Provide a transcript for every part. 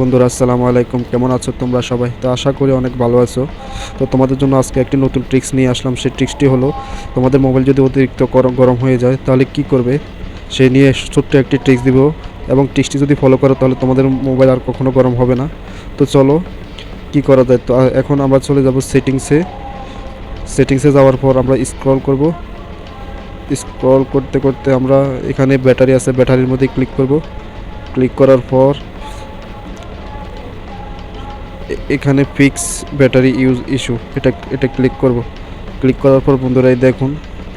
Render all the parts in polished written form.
বন্ধুরা আসসালামু আলাইকুম, কেমন আছো তোমরা সবাই? তো আশা করি অনেক ভালো আছো। তো তোমাদের জন্য আজকে একটি নতুন ট্রিক্স নিয়ে আসলাম। সেই ট্রিক্সটি হলো, তোমাদের মোবাইল যদি অতিরিক্ত গরম হয়ে যায় তাহলে কি করবে সেই নিয়ে ছোট্ট একটি ট্রিক্স দিব। এবং ট্রিক্সটি যদি ফলো করো তাহলে তোমাদের মোবাইল আর কখনো গরম হবে না। তো চলো কি করা যায়। তো এখন আমরা চলে যাব সেটিংসে যাওয়ার পর আমরা স্ক্রল করতে করতে আমরা এখানে ব্যাটারি আছে, ব্যাটারির মধ্যে ক্লিক করব। ক্লিক করার পর এখানে ফিক্স ব্যাটারি ইস্যু এটা ক্লিক করব। ক্লিক করার পর বন্ধুরা দেখুন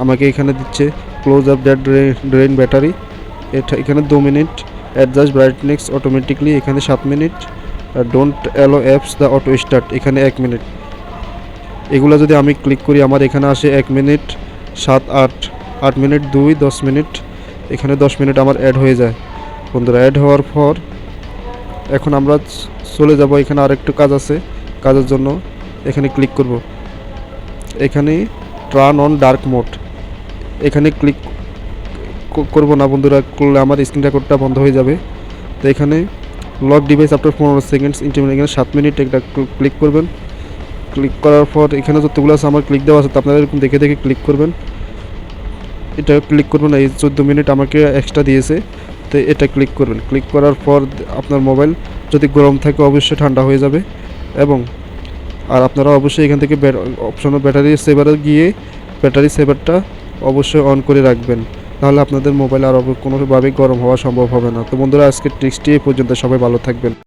আমাকে এখানে দিচ্ছে close up that drain battery. এখানে 2 মিনিট, অ্যাডজাস্ট ব্রাইটনেস অটোমেটিকলি এখানে 7 মিনিট, don't allow apps the auto start এখানে 1 মিনিট। এগুলো যদি আমি ক্লিক করি আমার এখানে আসে 1 মিনিট 7 8 মিনিট 2 10 মিনিট, এখানে 10 মিনিট আমার অ্যাড হয়ে যায়। বন্ধুরা অ্যাড হওয়ার পর এখন আমরা চলে যাব। এখানে আরেকটু কাজ আছে, কাজের জন্য এখানে ক্লিক করব। এখানে টার্ন অন ডার্ক মোড এখানে ক্লিক করব না বন্ধুরা, করলে আমার স্ক্রিন রেকর্ডটা বন্ধ হয়ে যাবে। তো এখানে lock device after 15 seconds intermediate এখানে 7 মিনিট এটা ক্লিক করবেন। ক্লিক করার পর এখানে যতগুলো আছে আমার ক্লিক দেওয়া আছে, তো আপনারা এরকম দেখে দেখে ক্লিক করবেন। এটা ক্লিক করবেন, এই 14 মিনিট আমাকে এক্সট্রা দিয়েছে, তো এটা ক্লিক করবেন। ক্লিক করার পর আপনার মোবাইল যদি গরম থাকে অবশ্যই ঠান্ডা হয়ে যাবে। এবং আপনারা অবশ্যই এখান থেকে অপশন ব্যাটারি সেভারে গিয়ে ব্যাটারি সেভারটা অবশ্যই অন করে রাখবেন, তাহলে আপনাদের মোবাইল আর কোনোভাবেই গরম হওয়া সম্ভব হবে না। তো বন্ধুরা আজকের ট্রিক্সটি এই পর্যন্ত, সবাই ভালো থাকবেন।